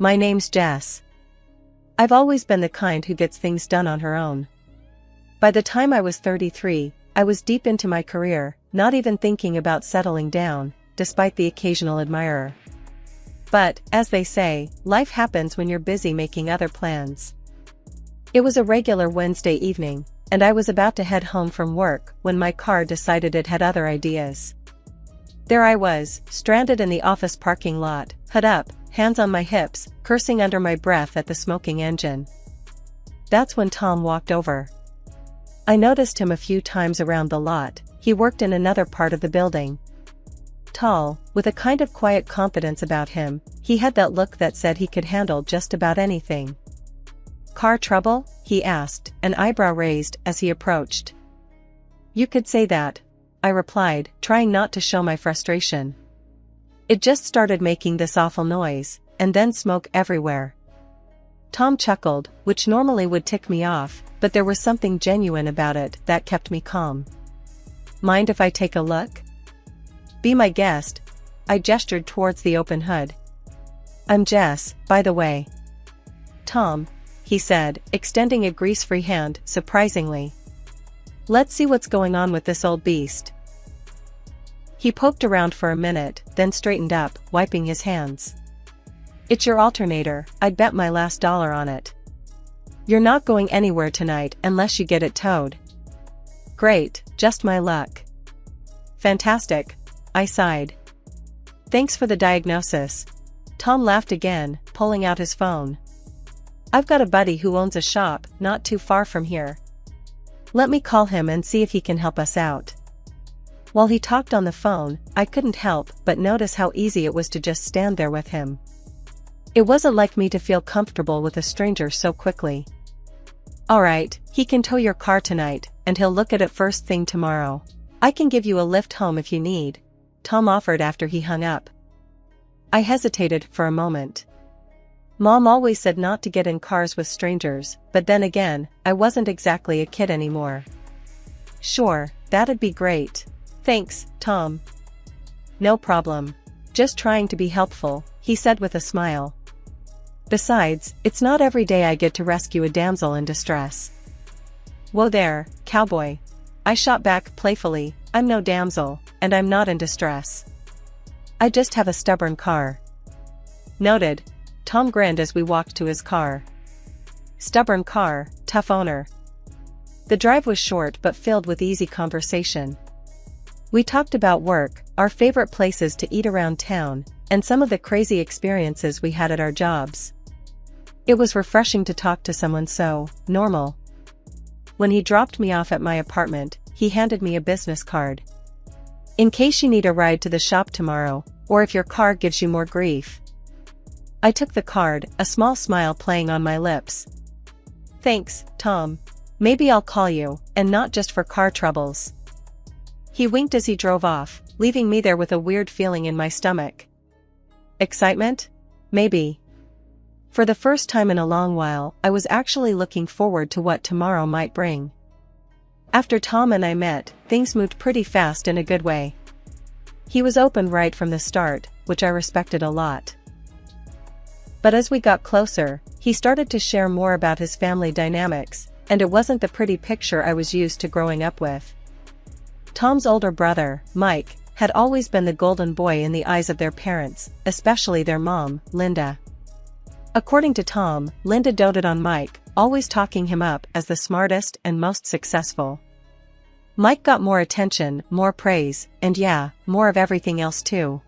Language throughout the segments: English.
My name's Jess. I've always been the kind who gets things done on her own. By the time I was 33, I was deep into my career, not even thinking about settling down, despite the occasional admirer. But, as they say, life happens when you're busy making other plans. It was a regular Wednesday evening, and I was about to head home from work when my car decided it had other ideas. There I was, stranded in the office parking lot, hood up, hands on my hips, cursing under my breath at the smoking engine. That's when Tom walked over. I noticed him a few times around the lot. He worked in another part of the building. Tall, with a kind of quiet confidence about him, he had that look that said he could handle just about anything. "Car trouble?" he asked, an eyebrow raised as he approached. "You could say that," I replied, trying not to show my frustration. "It just started making this awful noise, and then smoke everywhere." Tom chuckled, which normally would tick me off, but there was something genuine about it that kept me calm. "Mind if I take a look?" "Be my guest." I gestured towards the open hood. "I'm Jess, by the way." "Tom," he said, extending a grease-free hand, surprisingly. "Let's see what's going on with this old beast." He poked around for a minute, then straightened up, wiping his hands. "It's your alternator, I'd bet my last dollar on it. You're not going anywhere tonight unless you get it towed." "Great, just my luck." "Fantastic," I sighed. "Thanks for the diagnosis." Tom laughed again, pulling out his phone. "I've got a buddy who owns a shop not too far from here. Let me call him and see if he can help us out." While he talked on the phone, I couldn't help but notice how easy it was to just stand there with him. It wasn't like me to feel comfortable with a stranger so quickly. "Alright, he can tow your car tonight, and he'll look at it first thing tomorrow. I can give you a lift home if you need," Tom offered after he hung up. I hesitated for a moment. Mom always said not to get in cars with strangers, but then again, I wasn't exactly a kid anymore. "Sure, that'd be great. Thanks, Tom." "No problem. Just trying to be helpful," he said with a smile. "Besides, it's not every day I get to rescue a damsel in distress." "Whoa there, cowboy." I shot back playfully, "I'm no damsel, and I'm not in distress. I just have a stubborn car." "Noted." Tom grinned as we walked to his car. Stubborn car, tough owner. The drive was short but filled with easy conversation. We talked about work, our favorite places to eat around town, and some of the crazy experiences we had at our jobs. It was refreshing to talk to someone so normal. When he dropped me off at my apartment, he handed me a business card. "In case you need a ride to the shop tomorrow, or if your car gives you more grief." I took the card, a small smile playing on my lips. "Thanks, Tom. Maybe I'll call you, and not just for car troubles." He winked as he drove off, leaving me there with a weird feeling in my stomach. Excitement? Maybe. For the first time in a long while, I was actually looking forward to what tomorrow might bring. After Tom and I met, things moved pretty fast in a good way. He was open right from the start, which I respected a lot. But as we got closer, he started to share more about his family dynamics, and it wasn't the pretty picture I was used to growing up with. Tom's older brother, Mike, had always been the golden boy in the eyes of their parents, especially their mom, Linda. According to Tom, Linda doted on Mike, always talking him up as the smartest and most successful. Mike got more attention, more praise, and yeah, more of everything else too.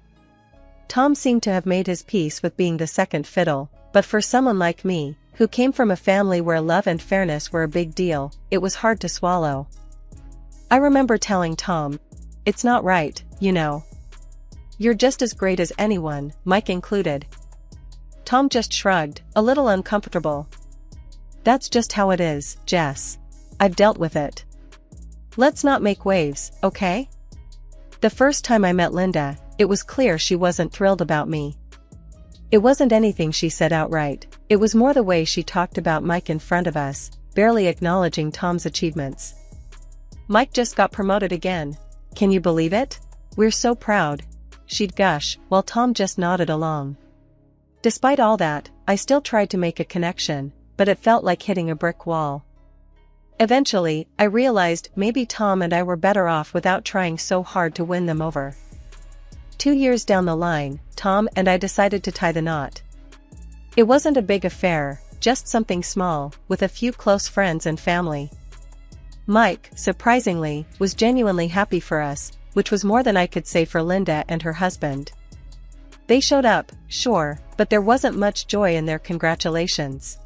Tom seemed to have made his peace with being the second fiddle, but for someone like me, who came from a family where love and fairness were a big deal, it was hard to swallow. I remember telling Tom, "It's not right, you know. You're just as great as anyone, Mike included." Tom just shrugged, a little uncomfortable. "That's just how it is, Jess. I've dealt with it. Let's not make waves, okay?" The first time I met Linda, it was clear she wasn't thrilled about me. It wasn't anything she said outright, it was more the way she talked about Mike in front of us, barely acknowledging Tom's achievements. "Mike just got promoted again. Can you believe it? We're so proud," she'd gush, while Tom just nodded along. Despite all that, I still tried to make a connection, but it felt like hitting a brick wall. Eventually, I realized maybe Tom and I were better off without trying so hard to win them over. 2 years down the line, Tom and I decided to tie the knot. It wasn't a big affair, just something small, with a few close friends and family. Mike, surprisingly, was genuinely happy for us, which was more than I could say for Linda and her husband. They showed up, sure, but there wasn't much joy in their congratulations.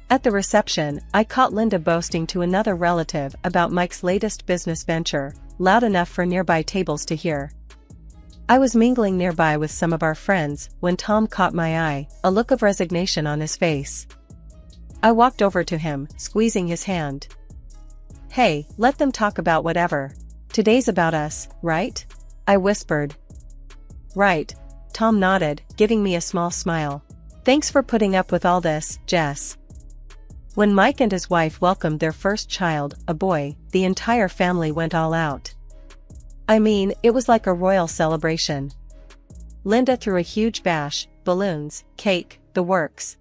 At the reception, I caught Linda boasting to another relative about Mike's latest business venture, loud enough for nearby tables to hear. I was mingling nearby with some of our friends when Tom caught my eye, a look of resignation on his face. I walked over to him, squeezing his hand. "Hey, let them talk about whatever. Today's about us, right?" I whispered. "Right." Tom nodded, giving me a small smile. "Thanks for putting up with all this, Jess." When Mike and his wife welcomed their first child, a boy, the entire family went all out. I mean, it was like a royal celebration. Linda threw a huge bash, balloons, cake, the works.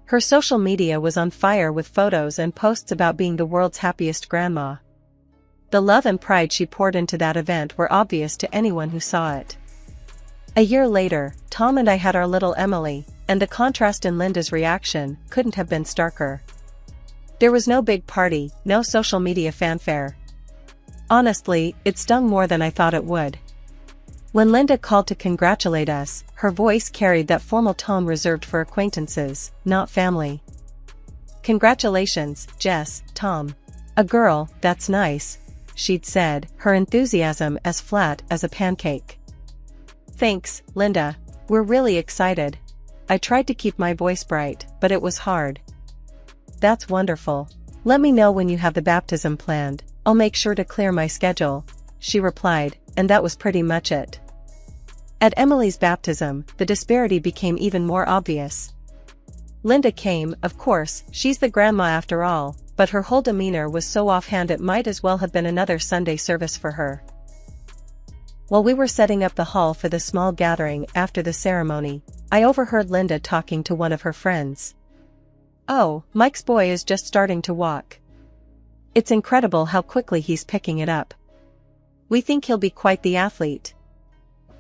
Her social media was on fire with photos and posts about being the world's happiest grandma. The love and pride she poured into that event were obvious to anyone who saw it. A year later, Tom and I had our little Emily, and the contrast in Linda's reaction couldn't have been starker. There was no big party, no social media fanfare. Honestly, it stung more than I thought it would. When Linda called to congratulate us, her voice carried that formal tone reserved for acquaintances, not family. "Congratulations, Jess, Tom. A girl, that's nice," she'd said, her enthusiasm as flat as a pancake. "Thanks, Linda. We're really excited." I tried to keep my voice bright, but it was hard. "That's wonderful. Let me know when you have the baptism planned. I'll make sure to clear my schedule," she replied, and that was pretty much it. At Emily's baptism, the disparity became even more obvious. Linda came, of course, she's the grandma after all, but her whole demeanor was so offhand it might as well have been another Sunday service for her. While we were setting up the hall for the small gathering after the ceremony, I overheard Linda talking to one of her friends. "Oh, Mike's boy is just starting to walk. It's incredible how quickly he's picking it up. We think he'll be quite the athlete."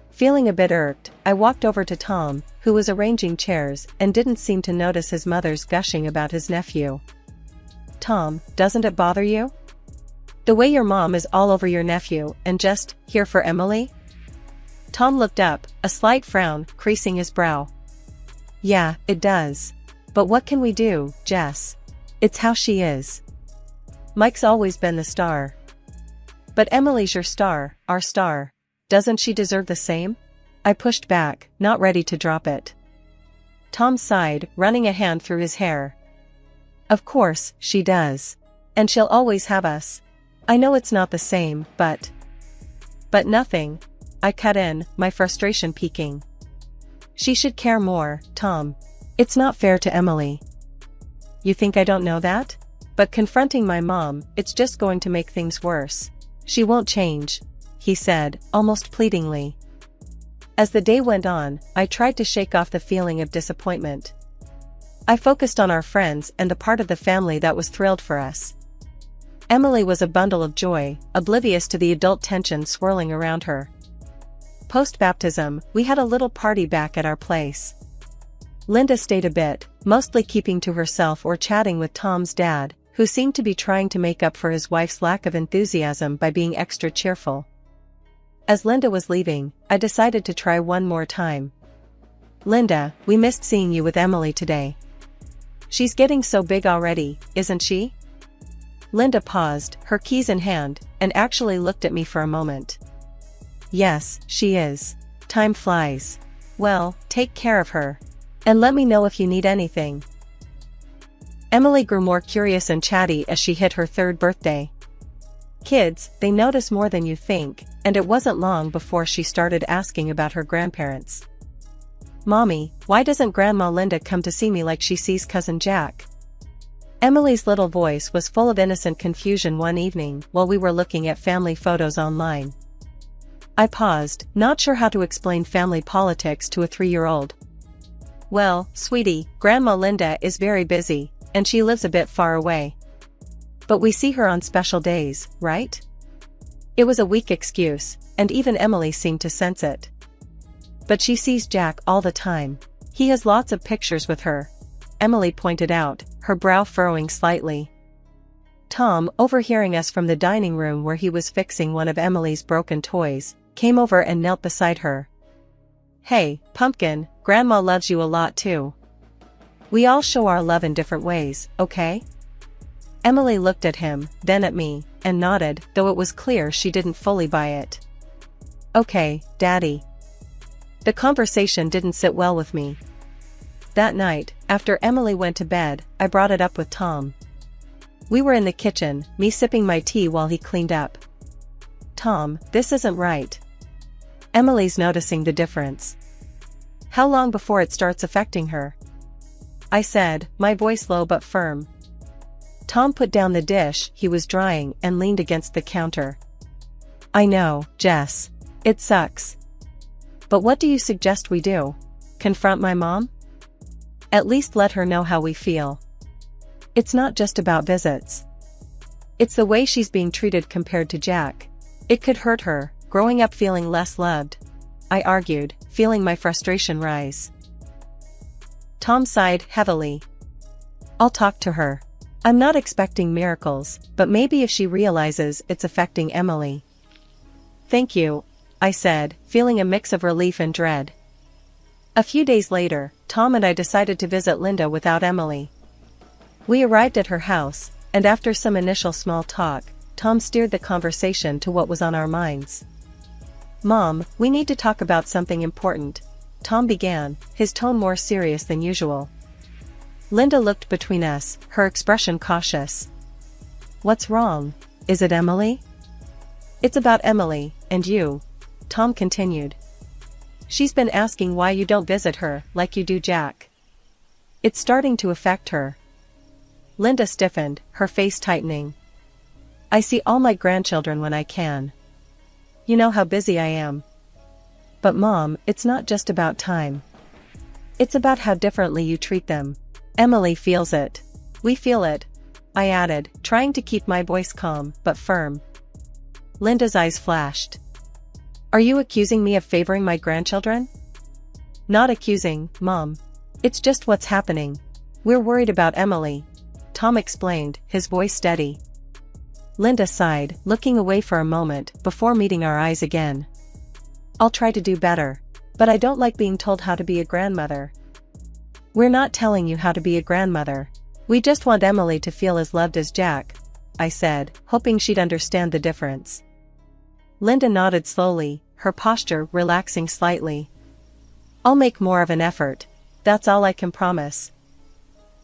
Feeling a bit irked, I walked over to Tom, who was arranging chairs and didn't seem to notice his mother's gushing about his nephew. "Tom, doesn't it bother you? The way your mom is all over your nephew and just here for Emily?" Tom looked up, a slight frown creasing his brow. "Yeah, it does. But what can we do, Jess? It's how she is. Mike's always been the star. But Emily's your star, our star. Doesn't she deserve the same?" I pushed back, not ready to drop it. Tom sighed, running a hand through his hair. "Of course, she does. And she'll always have us. I know it's not the same, but..." "But nothing," I cut in, my frustration peaking. "She should care more, Tom. It's not fair to Emily." "You think I don't know that? But confronting my mom, it's just going to make things worse. She won't change," he said, almost pleadingly. As the day went on, I tried to shake off the feeling of disappointment. I focused on our friends and the part of the family that was thrilled for us. Emily was a bundle of joy, oblivious to the adult tension swirling around her. Post-baptism, we had a little party back at our place. Linda stayed a bit, mostly keeping to herself or chatting with Tom's dad, who seemed to be trying to make up for his wife's lack of enthusiasm by being extra cheerful. As Linda was leaving, I decided to try one more time. "Linda, we missed seeing you with Emily today. She's getting so big already, isn't she?" Linda paused, her keys in hand, and actually looked at me for a moment. "Yes, she is. Time flies. Well, take care of her. And let me know if you need anything." Emily grew more curious and chatty as she hit her 3rd birthday. Kids, they notice more than you think, and it wasn't long before she started asking about her grandparents. "Mommy, why doesn't Grandma Linda come to see me like she sees Cousin Jack?" Emily's little voice was full of innocent confusion one evening while we were looking at family photos online. I paused, not sure how to explain family politics to a 3-year-old. Well, sweetie, Grandma Linda is very busy, and she lives a bit far away. But we see her on special days, right? It was a weak excuse, and even Emily seemed to sense it. But she sees Jack all the time. He has lots of pictures with her, Emily pointed out, her brow furrowing slightly. Tom, overhearing us from the dining room where he was fixing one of Emily's broken toys, came over and knelt beside her. Hey, Pumpkin, Grandma loves you a lot too. We all show our love in different ways, okay? Emily looked at him, then at me, and nodded, though it was clear she didn't fully buy it. Okay, Daddy. The conversation didn't sit well with me. That night, after Emily went to bed, I brought it up with Tom. We were in the kitchen, me sipping my tea while he cleaned up. Tom, this isn't right. Emily's noticing the difference. How long before it starts affecting her? I said, my voice low but firm. Tom put down the dish he was drying and leaned against the counter. I know, Jess. It sucks. But what do you suggest we do? Confront my mom? At least let her know how we feel. It's not just about visits. It's the way she's being treated compared to Jack. It could hurt her, growing up feeling less loved. I argued, feeling my frustration rise. Tom sighed heavily. I'll talk to her. I'm not expecting miracles, but maybe if she realizes it's affecting Emily. Thank you, I said, feeling a mix of relief and dread. A few days later, Tom and I decided to visit Linda without Emily. We arrived at her house, and after some initial small talk, Tom steered the conversation to what was on our minds. Mom, we need to talk about something important, Tom began, his tone more serious than usual. Linda looked between us, her expression cautious. What's wrong? Is it Emily? It's about Emily, and you, Tom continued. She's been asking why you don't visit her like you do Jack. It's starting to affect her. Linda stiffened, her face tightening. I see all my grandchildren when I can. You know how busy I am. But Mom, it's not just about time. It's about how differently you treat them. Emily feels it. We feel it, I added, trying to keep my voice calm but firm. Linda's eyes flashed. Are you accusing me of favoring my grandchildren? Not accusing, Mom. It's just what's happening. We're worried about Emily, Tom explained, his voice steady. Linda sighed, looking away for a moment before meeting our eyes again. I'll try to do better, but I don't like being told how to be a grandmother. We're not telling you how to be a grandmother. We just want Emily to feel as loved as Jack, I said, hoping she'd understand the difference. Linda nodded slowly, her posture relaxing slightly. I'll make more of an effort. That's all I can promise.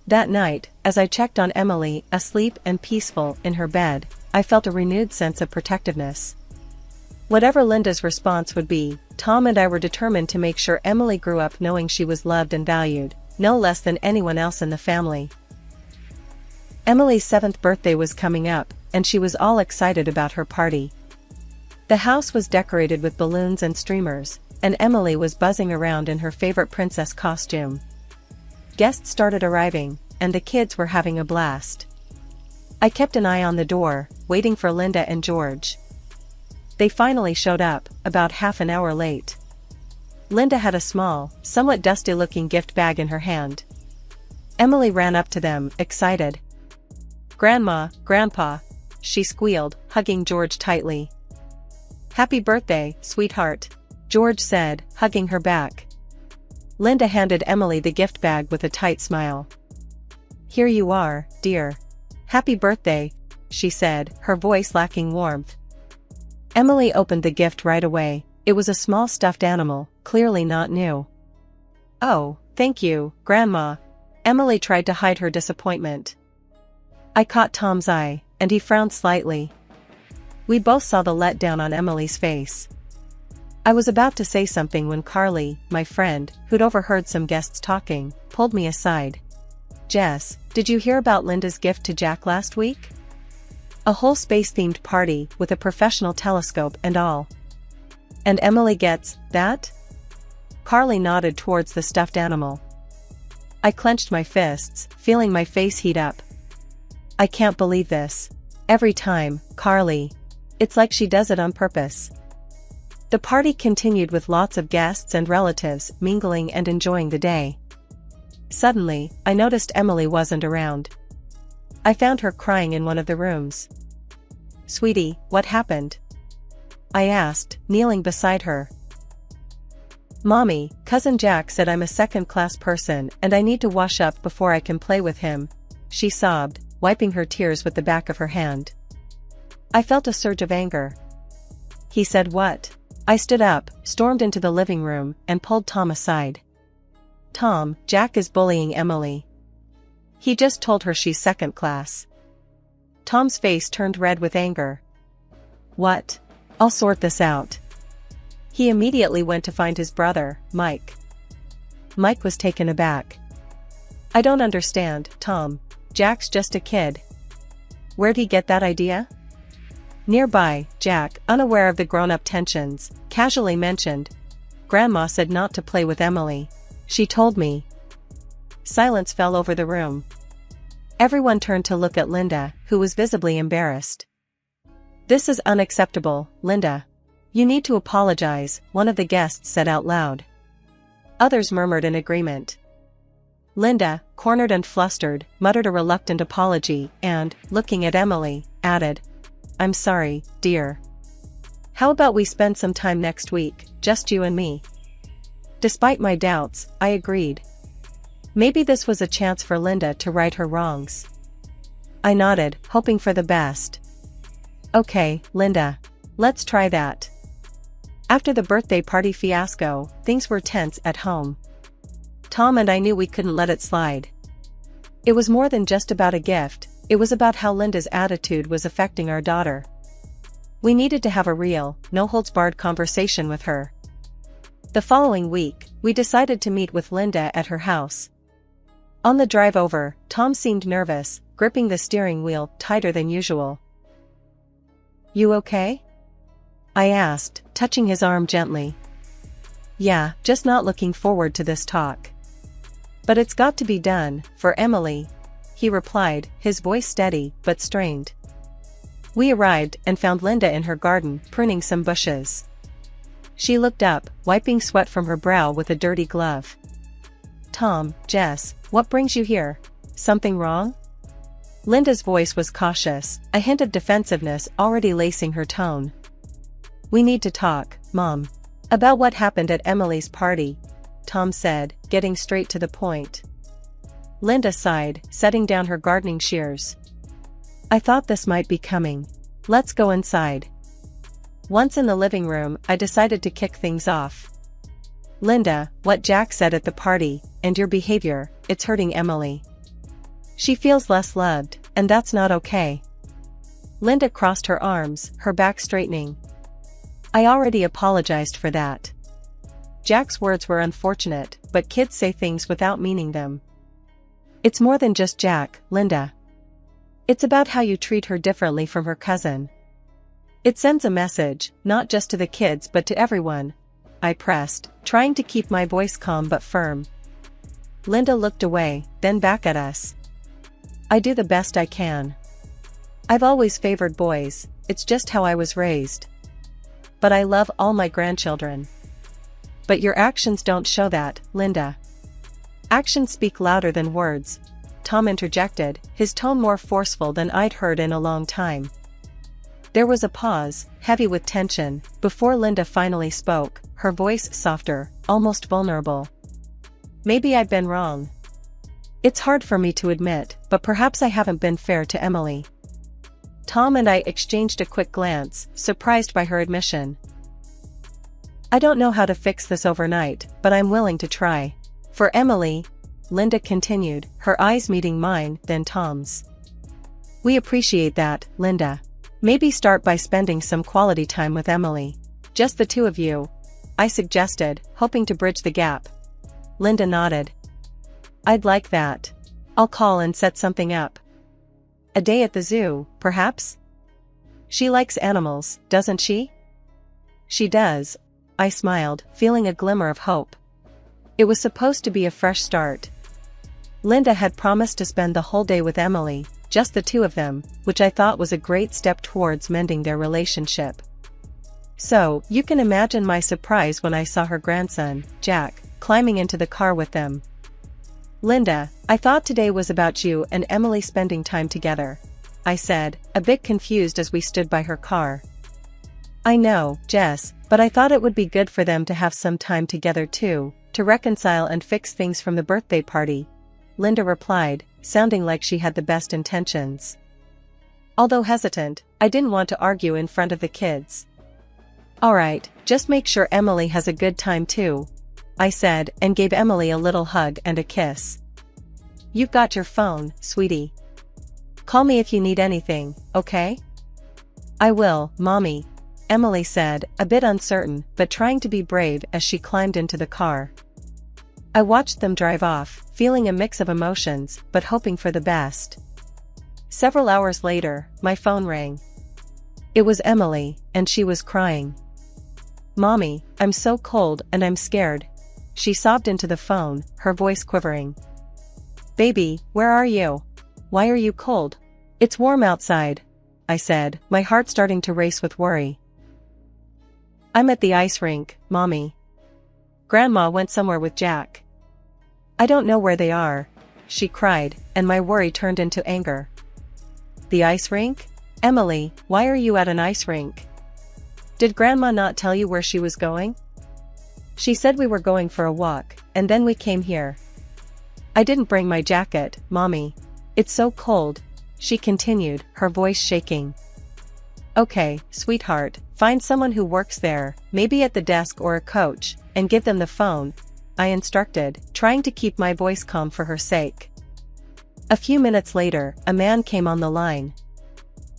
That night, as I checked on Emily, asleep and peaceful in her bed, I felt a renewed sense of protectiveness. Whatever Linda's response would be, Tom and I were determined to make sure Emily grew up knowing she was loved and valued, no less than anyone else in the family. Emily's 7th birthday was coming up, and she was all excited about her party. The house was decorated with balloons and streamers, and Emily was buzzing around in her favorite princess costume. Guests started arriving, and the kids were having a blast. I kept an eye on the door, waiting for Linda and George. They finally showed up, about half an hour late. Linda had a small, somewhat dusty-looking gift bag in her hand. Emily ran up to them, excited. Grandma, Grandpa, she squealed, hugging George tightly. Happy birthday, sweetheart, George said, hugging her back. Linda handed Emily the gift bag with a tight smile. Here you are, dear. Happy birthday, she said, her voice lacking warmth. Emily opened the gift right away. It was a small stuffed animal, clearly not new. Oh, thank you, Grandma. Emily tried to hide her disappointment. I caught Tom's eye, and he frowned slightly. We both saw the letdown on Emily's face. I was about to say something when Carly, my friend, who'd overheard some guests talking, pulled me aside. Jess, did you hear about Linda's gift to Jack last week? A whole space-themed party with a professional telescope and all. And Emily gets that? Carly nodded towards the stuffed animal. I clenched my fists, feeling my face heat up. I can't believe this. Every time, Carly. It's like she does it on purpose. The party continued with lots of guests and relatives mingling and enjoying the day. Suddenly, I noticed Emily wasn't around. I found her crying in one of the rooms. "Sweetie, what happened?" I asked, kneeling beside her. "Mommy, Cousin Jack said I'm a second-class person and I need to wash up before I can play with him," she sobbed, wiping her tears with the back of her hand. I felt a surge of anger. "He said what?" I stood up, stormed into the living room, and pulled Tom aside. "Tom, Jack is bullying Emily. He just told her she's second class." Tom's face turned red with anger. "What? I'll sort this out." He immediately went to find his brother, Mike. Mike was taken aback. "I don't understand, Tom. Jack's just a kid. Where'd he get that idea?" Nearby, Jack, unaware of the grown-up tensions, casually mentioned, "Grandma said not to play with Emily. She told me." Silence fell over the room. Everyone turned to look at Linda, who was visibly embarrassed. "This is unacceptable, Linda. You need to apologize," one of the guests said out loud. Others murmured in agreement. Linda, cornered and flustered, muttered a reluctant apology and, looking at Emily, added, "I'm sorry, dear. How about we spend some time next week, just you and me?" Despite my doubts, I agreed. Maybe this was a chance for Linda to right her wrongs. I nodded, hoping for the best. "Okay, Linda. Let's try that." After the birthday party fiasco, things were tense at home. Tom and I knew we couldn't let it slide. It was more than just about a gift, it was about how Linda's attitude was affecting our daughter. We needed to have a real, no-holds-barred conversation with her. The following week, we decided to meet with Linda at her house. On the drive over, Tom seemed nervous, gripping the steering wheel tighter than usual. "You okay?" I asked, touching his arm gently. "Yeah, just not looking forward to this talk. But it's got to be done, for Emily," he replied, his voice steady but strained. We arrived and found Linda in her garden, pruning some bushes. She looked up, wiping sweat from her brow with a dirty glove. "Tom, Jess, what brings you here? Something wrong?" Linda's voice was cautious, a hint of defensiveness already lacing her tone. "We need to talk, Mom. About what happened at Emily's party," Tom said, getting straight to the point. Linda sighed, setting down her gardening shears. "I thought this might be coming. Let's go inside." Once in the living room, I decided to kick things off. "Linda, what Jack said at the party, and your behavior, it's hurting Emily. She feels less loved, and that's not okay." Linda crossed her arms, her back straightening. "I already apologized for that. Jack's words were unfortunate, but kids say things without meaning them. It's more than just Jack, Linda. It's about how you treat her differently from her cousin. It sends a message, not just to the kids but to everyone," I pressed, trying to keep my voice calm but firm. Linda looked away, then back at us. "I do the best I can. I've always favored boys, it's just how I was raised. But I love all my grandchildren." "But your actions don't show that, Linda." "Actions speak louder than words," Tom interjected, his tone more forceful than I'd heard in a long time. There was a pause, heavy with tension, before Linda finally spoke, her voice softer, almost vulnerable. "Maybe I've been wrong. It's hard for me to admit, but perhaps I haven't been fair to Emily." Tom and I exchanged a quick glance, surprised by her admission. "I don't know how to fix this overnight, but I'm willing to try. For Emily," Linda continued, her eyes meeting mine, then Tom's. "We appreciate that, Linda. Maybe start by spending some quality time with Emily. Just the two of you," I suggested, hoping to bridge the gap. Linda nodded. "I'd like that. I'll call and set something up. A day at the zoo, perhaps? She likes animals, doesn't she?" "She does," I smiled, feeling a glimmer of hope. It was supposed to be a fresh start. Linda had promised to spend the whole day with Emily, just the two of them, which I thought was a great step towards mending their relationship. So, you can imagine my surprise when I saw her grandson, Jack, climbing into the car with them. "Linda, I thought today was about you and Emily spending time together," I said, a bit confused as we stood by her car. "I know, Jess, but I thought it would be good for them to have some time together too, to reconcile and fix things from the birthday party," Linda replied, sounding like she had the best intentions. Although hesitant, I didn't want to argue in front of the kids. "Alright, just make sure Emily has a good time too," I said, and gave Emily a little hug and a kiss. "You've got your phone, sweetie. Call me if you need anything, okay?" "I will, Mommy," Emily said, a bit uncertain but trying to be brave as she climbed into the car. I watched them drive off, feeling a mix of emotions but hoping for the best. Several hours later, my phone rang. It was Emily, and she was crying. "Mommy, I'm so cold and I'm scared," she sobbed into the phone, her voice quivering. "Baby, where are you? Why are you cold?" "It's warm outside," I said, my heart starting to race with worry. "I'm at the ice rink, Mommy. Grandma went somewhere with Jack." "I don't know where they are," she cried, and my worry turned into anger. "The ice rink? Emily, why are you at an ice rink? Did Grandma not tell you where she was going?" "She said we were going for a walk, and then we came here." "I didn't bring my jacket, Mommy. It's so cold," she continued, her voice shaking. "Okay, sweetheart, find someone who works there, maybe at the desk or a coach, and give them the phone," I instructed, trying to keep my voice calm for her sake. A few minutes later, a man came on the line.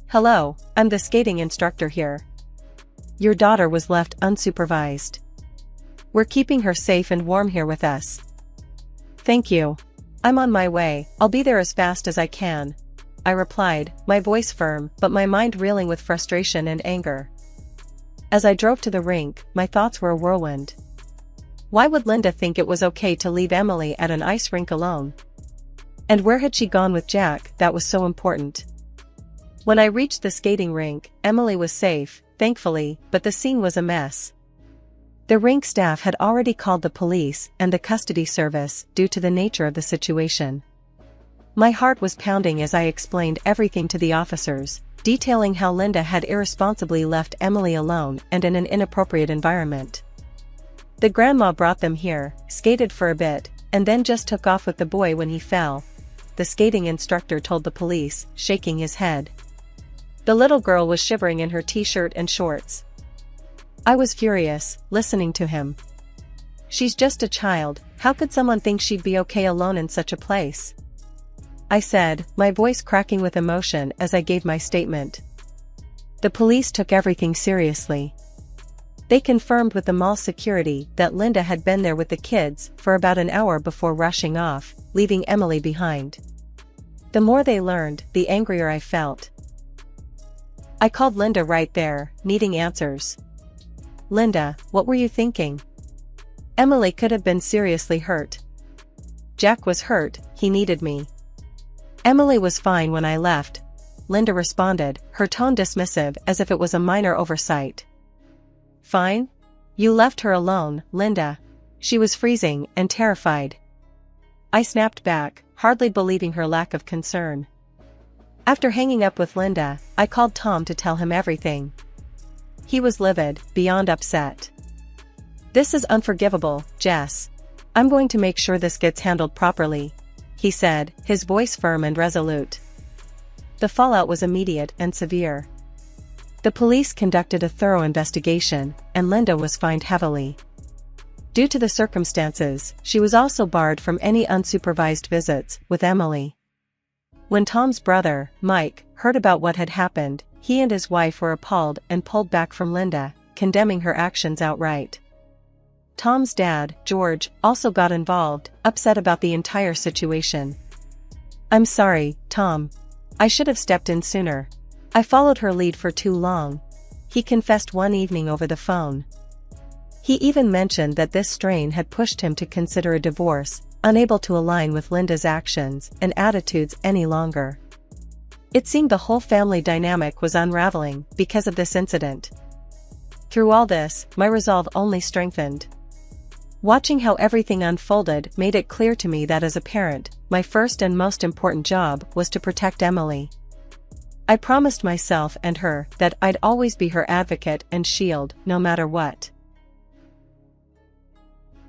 "Hello, I'm the skating instructor here. Your daughter was left unsupervised. We're keeping her safe and warm here with us." "Thank you. I'm on my way, I'll be there as fast as I can," I replied, my voice firm but my mind reeling with frustration and anger. As I drove to the rink, my thoughts were a whirlwind. Why would Linda think it was okay to leave Emily at an ice rink alone? And where had she gone with Jack that was so important? When I reached the skating rink, Emily was safe, thankfully, but the scene was a mess. The rink staff had already called the police and the custody service due to the nature of the situation. My heart was pounding as I explained everything to the officers, detailing how Linda had irresponsibly left Emily alone and in an inappropriate environment. The grandma brought them here, skated for a bit, and then just took off with the boy when he fell, the skating instructor told the police, shaking his head. The little girl was shivering in her t-shirt and shorts. I was furious, listening to him. "She's just a child, how could someone think she'd be okay alone in such a place?" I said, my voice cracking with emotion as I gave my statement. The police took everything seriously. They confirmed with the mall security that Linda had been there with the kids for about an hour before rushing off, leaving Emily behind. The more they learned, the angrier I felt. I called Linda right there, needing answers. "Linda, what were you thinking? Emily could have been seriously hurt. Jack was hurt, he needed me. Emily was fine when I left," Linda responded, her tone dismissive as if it was a minor oversight. "Fine? You left her alone, Linda." She was freezing and terrified. I snapped back, hardly believing her lack of concern. After hanging up with Linda, I called Tom to tell him everything. He was livid, beyond upset. "This is unforgivable, Jess. I'm going to make sure this gets handled properly," he said, his voice firm and resolute. The fallout was immediate and severe. The police conducted a thorough investigation, and Linda was fined heavily. Due to the circumstances, she was also barred from any unsupervised visits with Emily. When Tom's brother, Mike, heard about what had happened, he and his wife were appalled and pulled back from Linda, condemning her actions outright. Tom's dad, George, also got involved, upset about the entire situation. "I'm sorry, Tom. I should have stepped in sooner. I followed her lead for too long," he confessed one evening over the phone. He even mentioned that this strain had pushed him to consider a divorce, unable to align with Linda's actions and attitudes any longer. It seemed the whole family dynamic was unraveling because of this incident. Through all this, my resolve only strengthened. Watching how everything unfolded made it clear to me that as a parent, my first and most important job was to protect Emily. I promised myself and her that I'd always be her advocate and shield, no matter what.